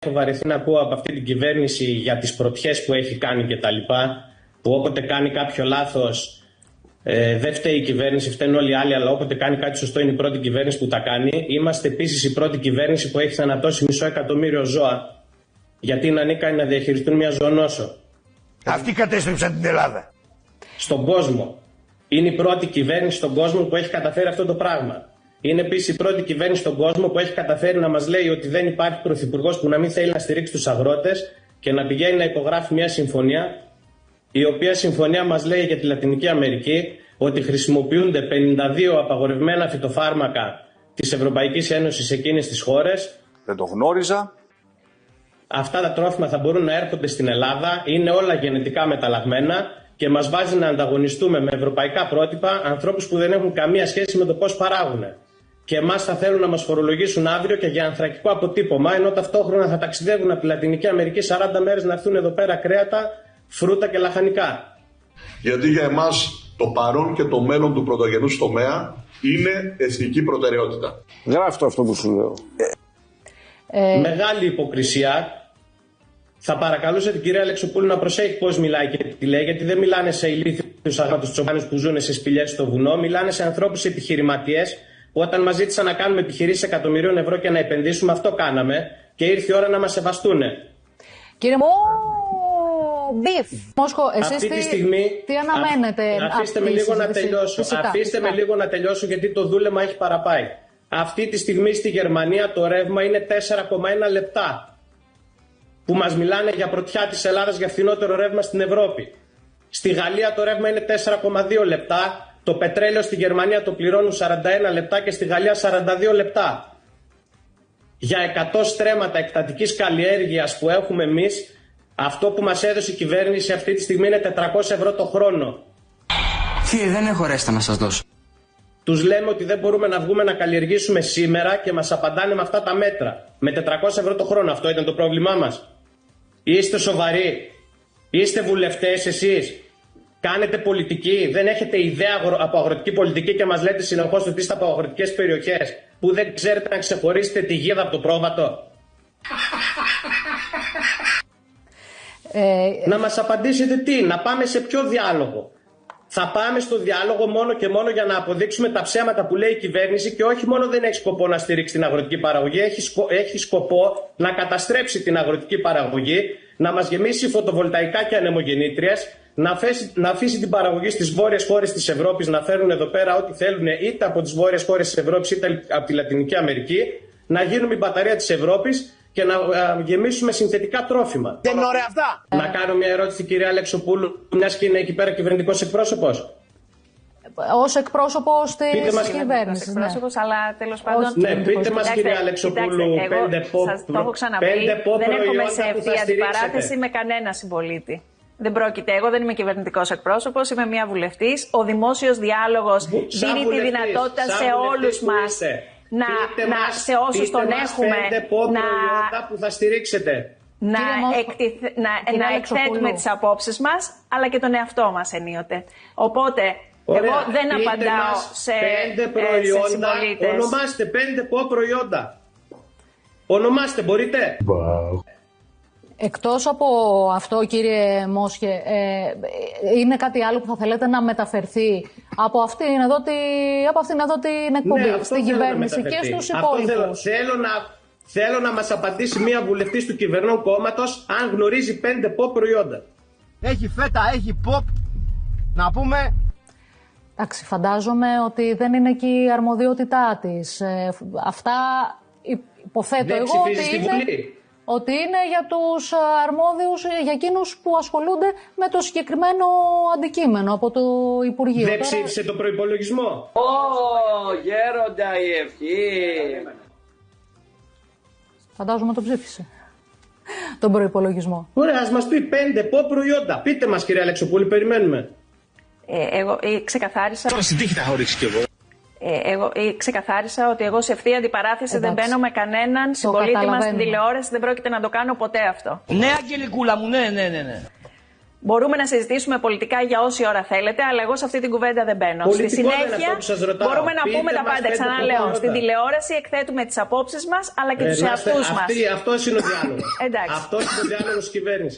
έχω βαρεθεί να ακούω από αυτή την κυβέρνηση για τις πρωτιές που έχει κάνει κτλ. Που όποτε κάνει κάποιο λάθος, δεν φταίει η κυβέρνηση, φταίνουν όλοι οι άλλοι, αλλά όποτε κάνει κάτι σωστό είναι η πρώτη κυβέρνηση που τα κάνει. Είμαστε επίσης η πρώτη κυβέρνηση που έχει θανατώσει 500.000 ζώα, γιατί είναι ανίκανοι να διαχειριστούν μια ζωονόσο. Αυτοί κατέστρεψαν την Ελλάδα. Στον κόσμο. Είναι η πρώτη κυβέρνηση στον κόσμο που έχει καταφέρει αυτό το πράγμα. Είναι επίσης η πρώτη κυβέρνηση στον κόσμο που έχει καταφέρει να μας λέει ότι δεν υπάρχει πρωθυπουργός που να μην θέλει να στηρίξει τους αγρότες και να πηγαίνει να υπογράφει μια συμφωνία, η οποία συμφωνία μας λέει για τη Λατινική Αμερική ότι χρησιμοποιούνται 52 απαγορευμένα φυτοφάρμακα της Ευρωπαϊκής Ένωσης σε εκείνες τις χώρες. Δεν το γνώριζα. Αυτά τα τρόφιμα θα μπορούν να έρχονται στην Ελλάδα, είναι όλα γενετικά μεταλλαγμένα και μας βάζει να ανταγωνιστούμε με ευρωπαϊκά πρότυπα ανθρώπους που δεν έχουν καμία σχέση με το πώς παράγουν. Και εμάς θα θέλουν να μας φορολογήσουν αύριο και για ανθρακικό αποτύπωμα, ενώ ταυτόχρονα θα ταξιδεύουν από τη Λατινική Αμερική 40 μέρες να έρθουν εδώ πέρα κρέατα, φρούτα και λαχανικά. Γιατί για εμάς το παρόν και το μέλλον του πρωτογενούς τομέα είναι εθνική προτεραιότητα. Γράφει αυτό που σου λέω. Μεγάλη υποκρισία. Θα παρακαλούσα την κυρία Αλεξοπούλου να προσέχει πώς μιλάει και τι λέει, γιατί δεν μιλάνε σε ηλίθιους αγρότες τσομπάνους που ζουν σε σπηλιές στο βουνό, μιλάνε σε ανθρώπους επιχειρηματίες που όταν μας ζήτησαν να κάνουμε επιχειρήσεις εκατομμυρίων ευρώ και να επενδύσουμε, αυτό κάναμε και ήρθε η ώρα να μας σεβαστούν. Κύριε Μπιφ, Μόσχο, εσείς τι αναμένετε? Αφήστε με λίγο να τελειώσω. Αφήστε με λίγο να τελειώσω, γιατί το δούλεμα έχει παραπάει. Αυτή τη στιγμή στη Γερμανία το ρεύμα είναι 4,1 λεπτά. Που μας μιλάνε για πρωτιά της Ελλάδας για φθηνότερο ρεύμα στην Ευρώπη. Στη Γαλλία το ρεύμα είναι 4,2 λεπτά. Το πετρέλαιο στη Γερμανία το πληρώνουν 41 λεπτά και στη Γαλλία 42 λεπτά. Για 100 στρέμματα εκτατικής καλλιέργειας που έχουμε εμείς, αυτό που μας έδωσε η κυβέρνηση αυτή τη στιγμή είναι 400 ευρώ το χρόνο. Φίλε, δεν έχω ρέστα να σας δώσω. Τους λέμε ότι δεν μπορούμε να βγούμε να καλλιεργήσουμε σήμερα και μας απαντάνε με αυτά τα μέτρα. Με 400 ευρώ το χρόνο. Αυτό ήταν το πρόβλημά μας? Είστε σοβαροί? Είστε βουλευτές εσείς? Κάνετε πολιτική? Δεν έχετε ιδέα από αγροτική πολιτική και μας λέτε συνεχώς ότι είστε από αγροτικές περιοχές που δεν ξέρετε να ξεχωρίσετε τη γίδα από το πρόβατο? Να μας απαντήσετε τι? Να πάμε σε ποιο διάλογο? Θα πάμε στο διάλογο μόνο και μόνο για να αποδείξουμε τα ψέματα που λέει η κυβέρνηση, και όχι μόνο δεν έχει σκοπό να στηρίξει την αγροτική παραγωγή, έχει σκοπό να καταστρέψει την αγροτική παραγωγή, να μας γεμίσει φωτοβολταϊκά και ανεμογεννήτριες, να αφήσει την παραγωγή στις βόρειες χώρες της Ευρώπης να φέρουν εδώ πέρα ό,τι θέλουν, είτε από τις βόρειες χώρες της Ευρώπης είτε από τη Λατινική Αμερική, να γίνουμε η μπαταρία της Ευρώπης και να γεμίσουμε συνθετικά τρόφιμα. Δεν είναι ωραία αυτά? Να κάνω μια ερώτηση στην κυρία Αλεξοπούλου, μιας και είναι εκεί πέρα κυβερνητικός εκπρόσωπος. Ως εκπρόσωπος της κυβέρνησης. Ναι. Αλλά τέλος πάντων. Ναι, πείτε μας, κυρία Αλεξοπούλου, σας το έχω ξαναπεί. Δεν έρχομαι σε ευθεία αντιπαράθεση με κανένα συμπολίτη. Δεν πρόκειται. Εγώ δεν είμαι κυβερνητικός εκπρόσωπος, είμαι μια βουλευτής. Ο δημόσιος διάλογος δίνει τη δυνατότητα σε όλους μας. Σε όσους τον έχουμε, που θα στηρίξετε. να εκθέτουμε τις απόψεις μας, αλλά και τον εαυτό μας ενίοτε. Οπότε, εγώ δεν απαντάω σε συμπολίτες. Ονομάστε 5 προϊόντα. Ονομάστε, μπορείτε? Εκτός από αυτό, κύριε Μόσχε, είναι κάτι άλλο που θα θέλετε να μεταφερθεί από αυτήν εδώ την εκπομπή, στην κυβέρνηση και στους υπόλοιπους? Θέλω να μας απαντήσει μία βουλευτής του κυβερνών κόμματος αν γνωρίζει 5 προϊόντα. Έχει φέτα, έχει pop, να πούμε. Εντάξει, φαντάζομαι ότι δεν είναι και η αρμοδιότητά της. Αυτά υποθέτω εγώ ότι είναι για τους αρμόδιους, για εκείνους που ασχολούνται με το συγκεκριμένο αντικείμενο από το Υπουργείο. Δεν ψήφισε το προϋπολογισμό? Γέροντα η ευχή. Φαντάζομαι το ψήφισε τον προϋπολογισμό. Ωραία, ας μας πει 5 προϊόντα. Πείτε μας, κυρία Αλεξοπούλου, περιμένουμε. Εγώ ξεκαθάρισα. Τόση τύχη θα έχω ρίξει κι εγώ. Εγώ ξεκαθάρισα ότι εγώ σε ευθεία αντιπαράθεση δεν μπαίνω με κανέναν συμπολίτη μας στην τηλεόραση, δεν πρόκειται να το κάνω ποτέ αυτό. Ναι, Αγγελικούλα μου, ναι. Μπορούμε να συζητήσουμε πολιτικά για όση ώρα θέλετε, αλλά εγώ σε αυτή την κουβέντα δεν μπαίνω. Πολιτικό στη συνέχεια μπορούμε να πούμε τα πάντα. Ξαναλέω, στην τηλεόραση εκθέτουμε τις απόψεις μας, αλλά και τους εαυτούς μας. Αυτός είναι ο διάλογος. Αυτός είναι ο διάλογος της κυβέρνησης.